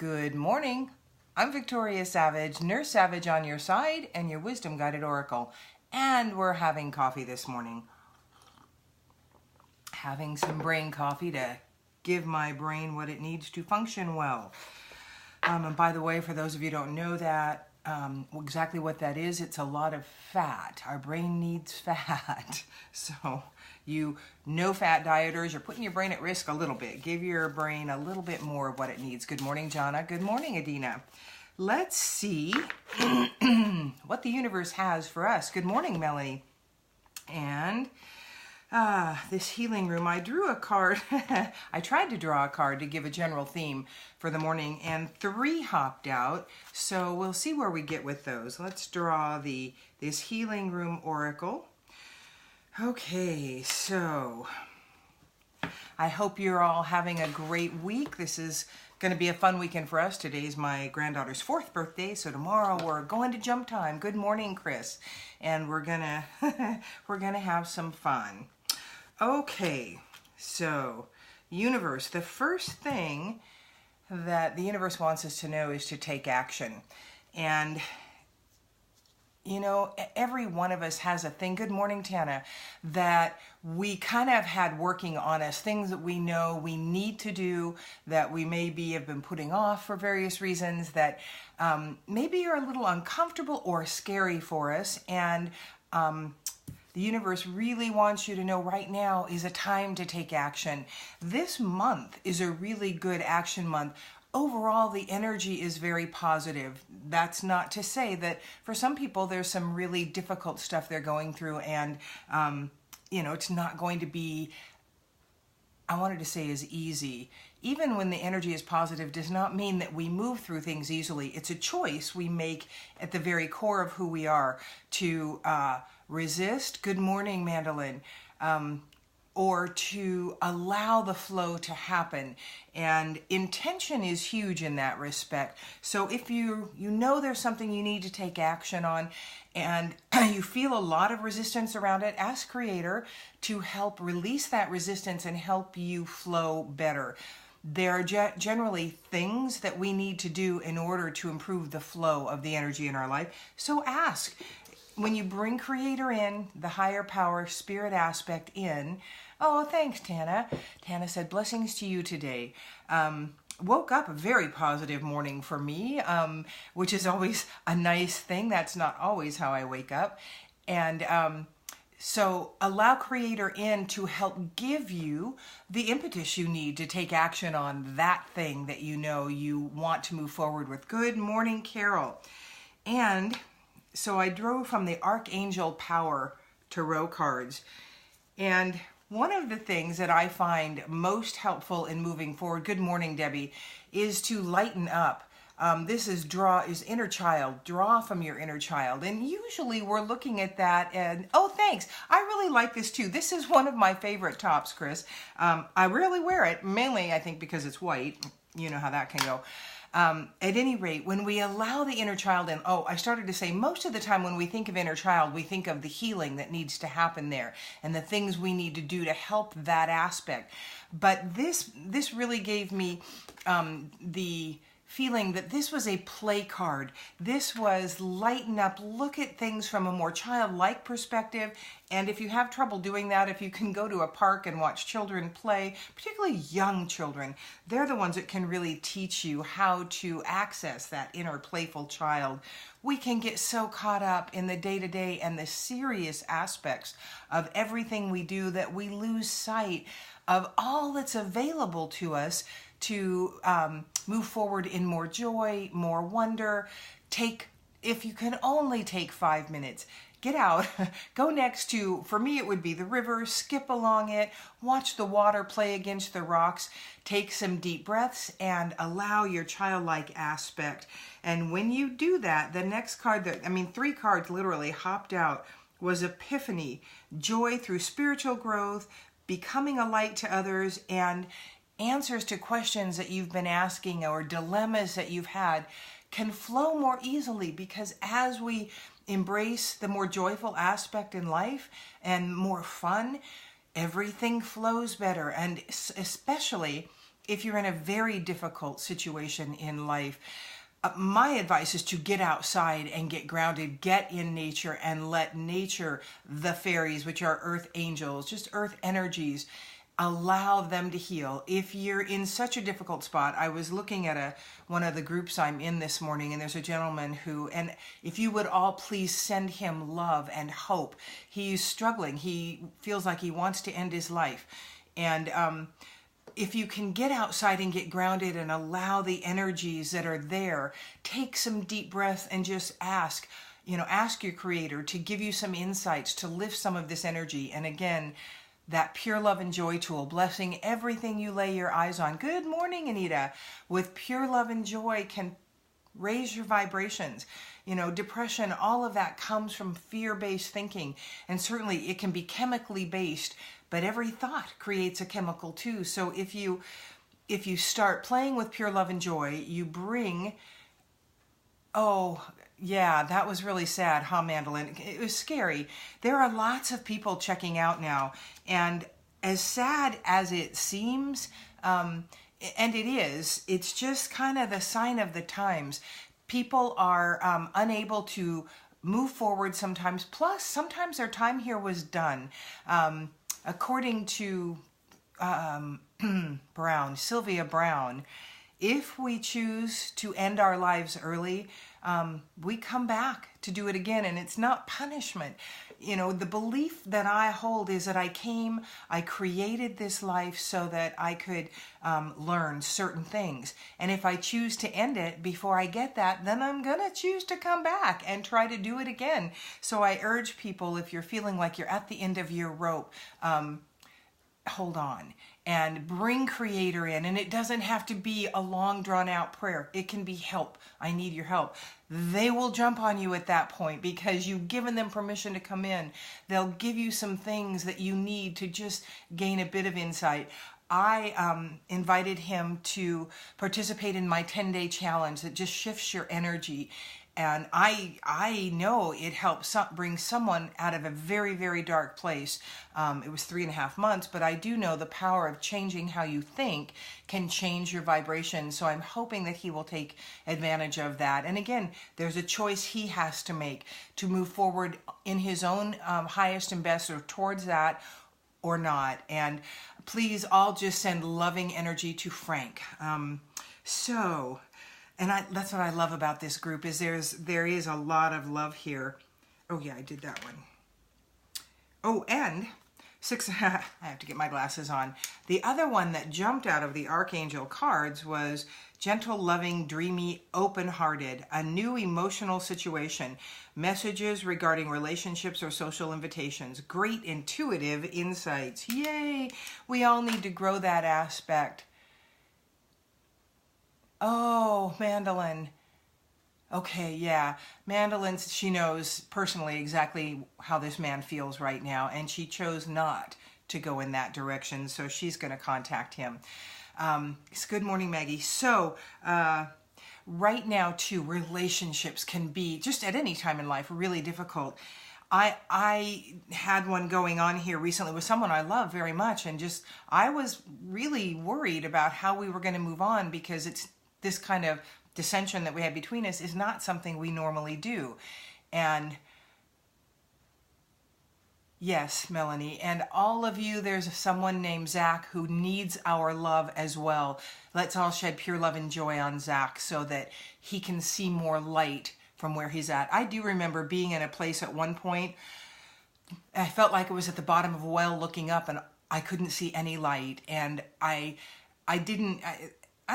Good morning. I'm Victoria Savage, Nurse Savage on your side and your wisdom guided oracle. And we're having coffee this morning. Having some brain coffee to give my brain what it needs to function well. And by the way, for those of you who don't know that, exactly what that is, it's a lot of fat. Our brain needs fat. So you no-fat dieters, you're putting your brain at risk a little bit. Give your brain a little bit more of what it needs. Good morning, Jana. Good morning, Adina. Let's see what the universe has for us. Good morning, Melanie. And this healing room, I drew a card. I tried to draw a card to give a general theme for the morning, and 3 hopped out. So we'll see where we get with those. Let's draw this healing room oracle. Okay, so I hope you're all having a great week. This is going to be a fun weekend for us. Today's my granddaughter's 4th birthday, so tomorrow we're going to jump time. Good morning, Chris. And we're gonna have some fun. Okay, so universe, the first thing that the universe wants us to know is to take action. And you know, every one of us has a thing, good morning, Tana, that we kind of had working on us, things that we know we need to do, that we maybe have been putting off for various reasons, that maybe are a little uncomfortable or scary for us. And the universe really wants you to know right now is a time to take action. This month is a really good action month. Overall, the energy is very positive. That's not to say that for some people there's some really difficult stuff they're going through, and you know, it's not going to be, I wanted to say, as easy. Even when the energy is positive does not mean that we move through things easily. It's a choice we make at the very core of who we are to resist, good morning, Mandolin, or to allow the flow to happen. And intention is huge in that respect. So if you know there's something you need to take action on and you feel a lot of resistance around it, ask Creator to help release that resistance and help you flow better. There are generally things that we need to do in order to improve the flow of the energy in our life. So ask. When you bring Creator in, the higher power, spirit aspect in, oh, thanks, Tana. Tana said, blessings to you today. Woke up a very positive morning for me, which is always a nice thing. That's not always how I wake up. And so allow Creator in to help give you the impetus you need to take action on that thing that you know you want to move forward with. Good morning, Carol. And so I drew from the Archangel Power Tarot cards. And one of the things that I find most helpful in moving forward, good morning, Debbie, is to lighten up. This is inner child. Draw from your inner child. And usually we're looking at that and, oh, thanks. I really like this too. This is one of my favorite tops, Chris. I rarely wear it, mainly I think because it's white. You know how that can go. At any rate, when we allow the inner child in, I started to say most of the time when we think of inner child, we think of the healing that needs to happen there and the things we need to do to help that aspect. But this really gave me the feeling that this was a play card. This was lighten up, look at things from a more childlike perspective. And if you have trouble doing that, if you can go to a park and watch children play, particularly young children, they're the ones that can really teach you how to access that inner playful child. We can get so caught up in the day-to-day and the serious aspects of everything we do that we lose sight of all that's available to us to move forward in more joy, more wonder. If you can only take 5 minutes, get out, go next to, for me it would be the river, skip along it, watch the water play against the rocks, take some deep breaths and allow your childlike aspect. And when you do that, the next card 3 cards literally hopped out was Epiphany, joy through spiritual growth, becoming a light to others, and answers to questions that you've been asking or dilemmas that you've had can flow more easily, because as we embrace the more joyful aspect in life and more fun, everything flows better. And especially if you're in a very difficult situation in life, my advice is to get outside and get grounded, get in nature, and let nature, the fairies, which are earth angels, just earth energies, allow them to heal. If you're in such a difficult spot, I was looking at one of the groups I'm in this morning, and there's a gentleman who, and if you would all please send him love and hope. He's struggling. He feels like he wants to end his life. And if you can get outside and get grounded and allow the energies that are there, take some deep breaths and just ask your Creator to give you some insights, to lift some of this energy. And again, that pure love and joy tool, blessing everything you lay your eyes on. Good morning, Anita. With pure love and joy can raise your vibrations. Depression, all of that comes from fear-based thinking. And certainly it can be chemically based, but every thought creates a chemical too. So if you start playing with pure love and joy, you bring, oh yeah, that was really sad, huh, Mandolin? It was scary. There are lots of people checking out now, and as sad as it seems, and it is, it's just kind of the sign of the times. People are unable to move forward sometimes, plus sometimes their time here was done. According to Sylvia Brown, if we choose to end our lives early, we come back to do it again, and it's not punishment. The belief that I hold is that I created this life so that I could learn certain things. And if I choose to end it before I get that, then I'm going to choose to come back and try to do it again. So I urge people, if you're feeling like you're at the end of your rope, hold on and bring Creator in. And it doesn't have to be a long drawn out prayer. It can be help. I need your help. They will jump on you at that point because you've given them permission to come in. They'll give you some things that you need to just gain a bit of insight. I invited him to participate in my 10-day challenge that just shifts your energy. And I know it helps bring someone out of a very, very dark place. It was 3.5 months, but I do know the power of changing how you think can change your vibration. So I'm hoping that he will take advantage of that. And again, there's a choice he has to make to move forward in his own highest and best or towards that or not. And please all just send loving energy to Frank. And that's what I love about this group is there is a lot of love here. Oh yeah, I did that one. Oh, and I have to get my glasses on. The other one that jumped out of the Archangel cards was gentle, loving, dreamy, open-hearted, a new emotional situation, messages regarding relationships or social invitations, great intuitive insights. Yay! We all need to grow that aspect. Oh, Mandolin. Okay, yeah. Mandolin, she knows personally exactly how this man feels right now, and she chose not to go in that direction, so she's going to contact him. Good morning, Maggie. So, right now, too, relationships can be, just at any time in life, really difficult. I had one going on here recently with someone I love very much, and I was really worried about how we were going to move on because it's this kind of dissension that we had between us is not something we normally do. And yes, Melanie, and all of you, there's someone named Zach who needs our love as well. Let's all shed pure love and joy on Zach so that he can see more light from where he's at. I do remember being in a place at one point, I felt like it was at the bottom of a well looking up and I couldn't see any light. And I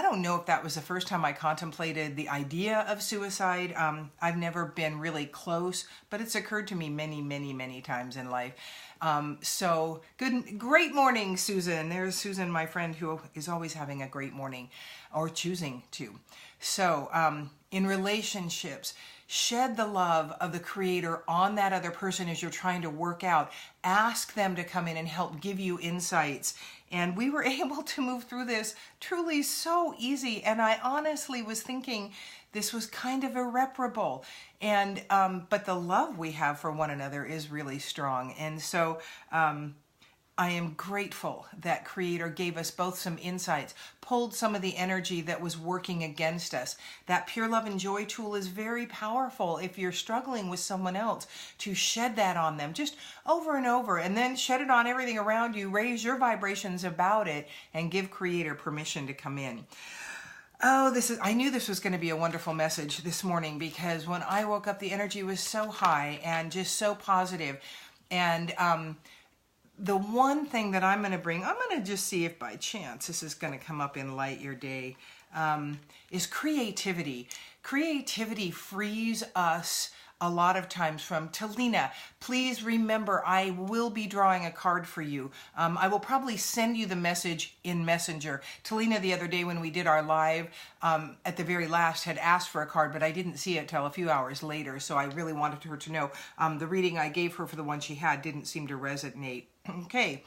don't know if that was the first time I contemplated the idea of suicide. I've never been really close, but it's occurred to me many, many, many times in life. Great morning, Susan. There's Susan, my friend, who is always having a great morning or choosing to. So, in relationships, shed the love of the Creator on that other person as you're trying to work out. Ask them to come in and help give you insights. And we were able to move through this truly so easy. And I honestly was thinking this was kind of irreparable. And but the love we have for one another is really strong. And so I am grateful that Creator gave us both some insights, pulled some of the energy that was working against us. That pure love and joy tool is very powerful if you're struggling with someone else, to shed that on them just over and over, and then shed it on everything around you, raise your vibrations about it, and give Creator permission to come in. Oh, I knew this was going to be a wonderful message this morning, because when I woke up, the energy was so high and just so positive. And the one thing that I'm going to bring, I'm going to just see if by chance this is going to come up in Light Your Day, is creativity. Creativity frees us a lot of times from. Talina, please remember, I will be drawing a card for you. I will probably send you the message in Messenger. Talina, the other day when we did our live, at the very last, had asked for a card, but I didn't see it till a few hours later, so I really wanted her to know. The reading I gave her for the one she had didn't seem to resonate. Okay.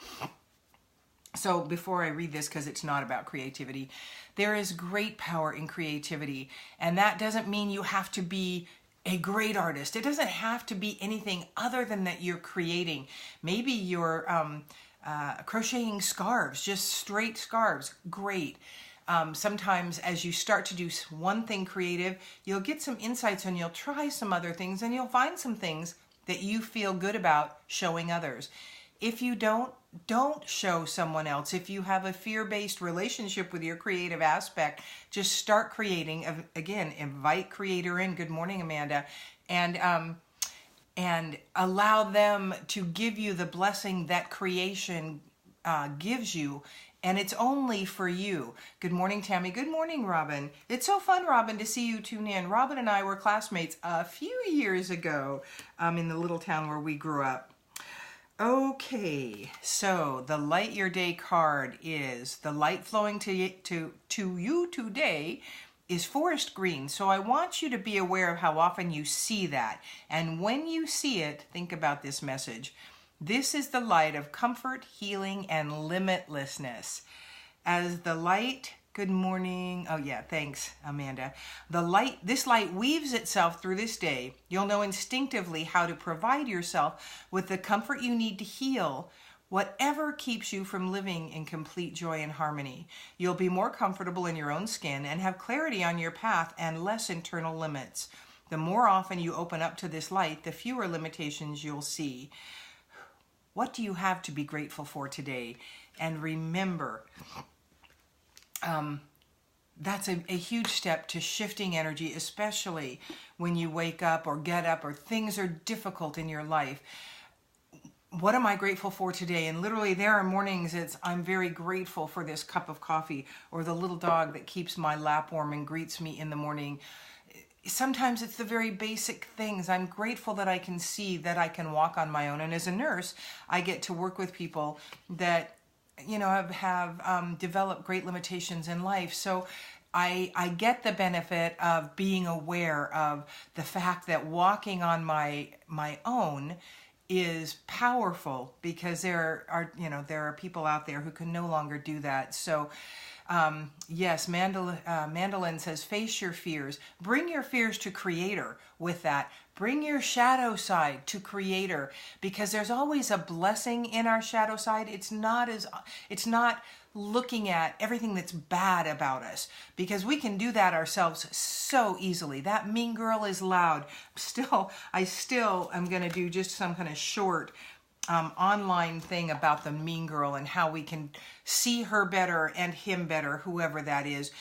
So before I read this, because it's not about creativity, there is great power in creativity, and that doesn't mean you have to be a great artist. It doesn't have to be anything other than that you're creating. Maybe you're crocheting scarves, just straight scarves. Great. Sometimes as you start to do one thing creative, you'll get some insights and you'll try some other things, and you'll find some things that you feel good about showing others. If you don't show someone else. If you have a fear-based relationship with your creative aspect, just start creating. Again, invite Creator in. Good morning, Amanda. And allow them to give you the blessing that creation gives you. And it's only for you. Good morning, Tammy. Good morning, Robin. It's so fun, Robin, to see you tune in. Robin and I were classmates a few years ago in the little town where we grew up. Okay, so the Light Your Day card is the light flowing to you today is forest green. So I want you to be aware of how often you see that. And when you see it, think about this message. This is the light of comfort, healing, and limitlessness. As the light, good morning. Oh yeah, thanks, Amanda. This light weaves itself through this day. You'll know instinctively how to provide yourself with the comfort you need to heal whatever keeps you from living in complete joy and harmony. You'll be more comfortable in your own skin and have clarity on your path and less internal limits. The more often you open up to this light, the fewer limitations you'll see. What do you have to be grateful for today? And remember, that's a huge step to shifting energy, especially when you wake up or get up or things are difficult in your life. What am I grateful for today? And literally there are mornings I'm very grateful for this cup of coffee, or the little dog that keeps my lap warm and greets me in the morning. Sometimes it's the very basic things. I'm grateful that I can see that I can walk on my own. And as a nurse, I get to work with people that have developed great limitations in life. So I get the benefit of being aware of the fact that walking on my own is powerful, because there are people out there who can no longer do that. So yes, Mandolin says, face your fears. Bring your fears to Creator with that. Bring your shadow side to Creator, because there's always a blessing in our shadow side. It's not looking at everything that's bad about us, because we can do that ourselves so easily. That mean girl is loud. I still am going to do just some kind of short online thing about the mean girl and how we can see her better and him better, whoever that is.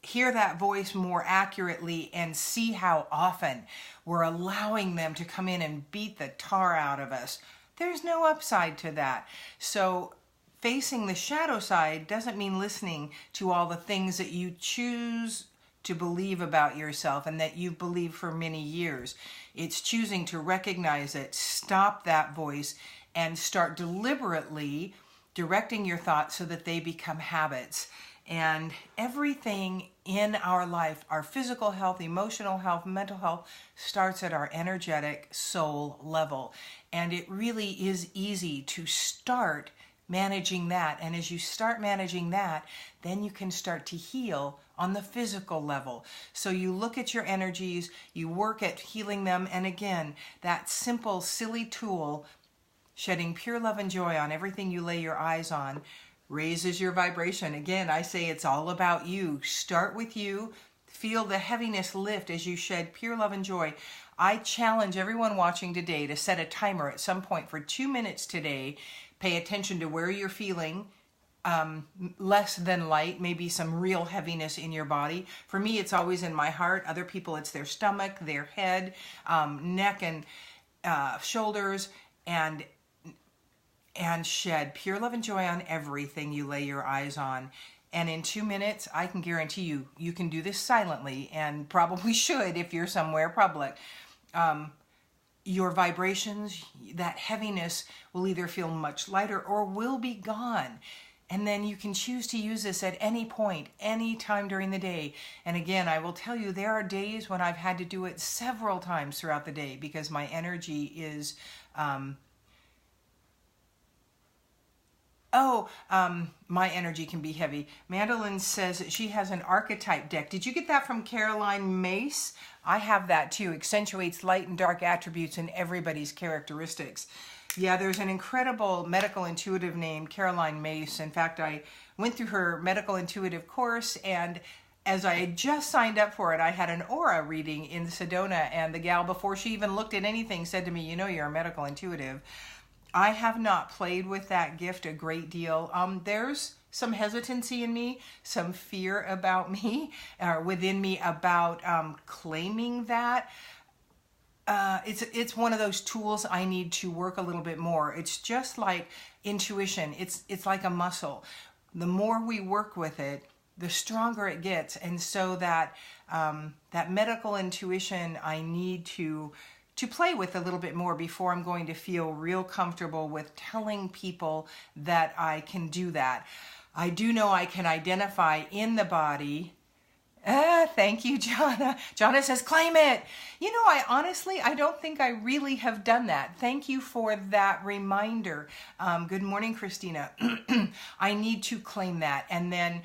Hear that voice more accurately and see how often we're allowing them to come in and beat the tar out of us. There's no upside to that. So facing the shadow side doesn't mean listening to all the things that you choose to believe about yourself and that you've believed for many years. It's choosing to recognize it, stop that voice, and start deliberately directing your thoughts so that they become habits. And everything in our life, our physical health, emotional health, mental health, starts at our energetic soul level. And it really is easy to start managing that. And as you start managing that, then you can start to heal on the physical level. So you look at your energies, you work at healing them. And again, that simple, silly tool Shedding pure love and joy on everything you lay your eyes on raises your vibration. Again, I say it's all about you. Start with you. Feel the heaviness lift as you shed pure love and joy. I challenge everyone watching today to set a timer at some point for 2 minutes today. Pay attention to where you're feeling less than light, maybe some real heaviness in your body. For me, it's always in my heart. Other people, it's their stomach, their head, neck, and shoulders, and shed pure love and joy on everything you lay your eyes on. And in 2 minutes, I can guarantee you, you can do this silently, and probably should if you're somewhere public. Your vibrations, that heaviness will either feel much lighter or will be gone. And then you can choose to use this at any point, any time during the day. And again, I will tell you, there are days when I've had to do it several times throughout the day because my energy is... my energy can be heavy. Mandolin says that she has an archetype deck. Did you get that from Caroline Mace? I have that too. Accentuates light and dark attributes in everybody's characteristics. Yeah, there's an incredible medical intuitive named Caroline Mace. In fact, I went through her medical intuitive course, and as I had just signed up for it, I had an aura reading in Sedona, and the gal, before she even looked at anything, said to me, you know, you're a medical intuitive. I have not played with that gift a great deal. There's some hesitancy in me, some fear about me, or within me about claiming that. It's one of those tools I need to work a little bit more. It's just like intuition. It's like a muscle. The more we work with it, the stronger it gets. And so that medical intuition I need to play with a little bit more before I'm going to feel real comfortable with telling people that I can do that. I do know I can identify in the body. Thank you, Jonna. Jonna says, claim it. You know, I don't think I really have done that. Thank you for that reminder. Good morning, Christina. I need to claim that and then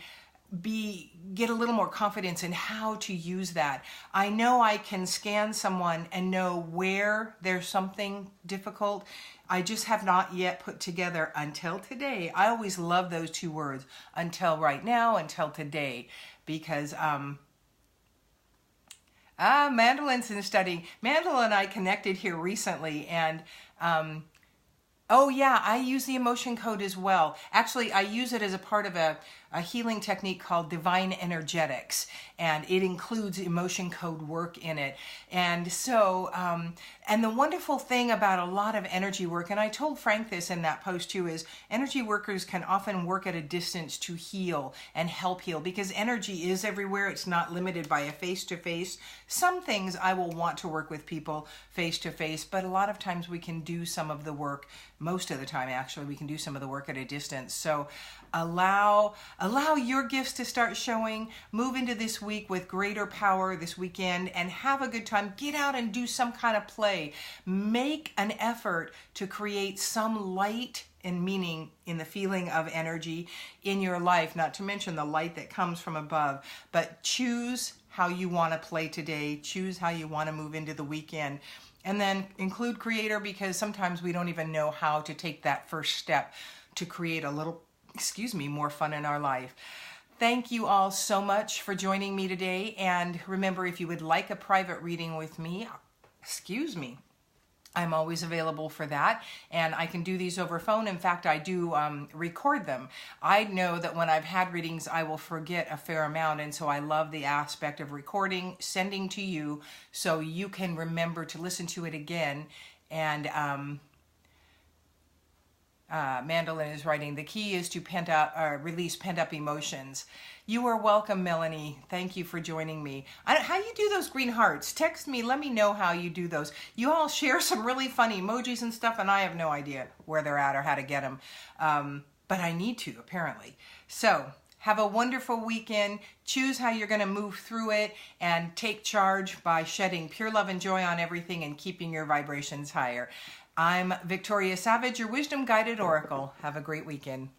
get a little more confidence in how to use that. I know I can scan someone and know where there's something difficult. I just have not yet put together until today. I always love those two words, until right now, until today, because Mandolin's in studying. Mandolin and I connected here recently, and oh yeah, I use the emotion code as well. Actually, I use it as a part of a healing technique called Divine Energetics, and it includes emotion code work in it. And so, and the wonderful thing about a lot of energy work, and I told Frank this in that post too, is energy workers can often work at a distance to heal and help heal, because energy is everywhere. It's not limited by a face-to-face. Some things I will want to work with people face-to-face, but a lot of times we can do some of the work, most of the time actually, we can do some of the work at a distance. So allow your gifts to start showing. Move into this week with greater power this weekend and have a good time. Get out and do some kind of play. Make an effort to create some light and meaning in the feeling of energy in your life, not to mention the light that comes from above. But choose how you want to play today. Choose how you want to move into the weekend. And then include creator, because sometimes we don't even know how to take that first step to create a little, more fun in our life. Thank you all so much for joining me today. And remember, if you would like a private reading with me, I'm always available for that, and I can do these over phone. In fact, I do record them. I know that when I've had readings, I will forget a fair amount, and so I love the aspect of recording, sending to you, so you can remember to listen to it again. And Mandolin is writing, the key is to release pent-up emotions. You are welcome, Melanie. Thank you for joining me. How you do those green hearts? Text me. Let me know how you do those. You all share some really funny emojis and stuff, and I have no idea where they're at or how to get them. But I need to, apparently. So have a wonderful weekend. Choose how you're going to move through it and take charge by shedding pure love and joy on everything and keeping your vibrations higher. I'm Victoria Savage, your Wisdom Guided Oracle. Have a great weekend.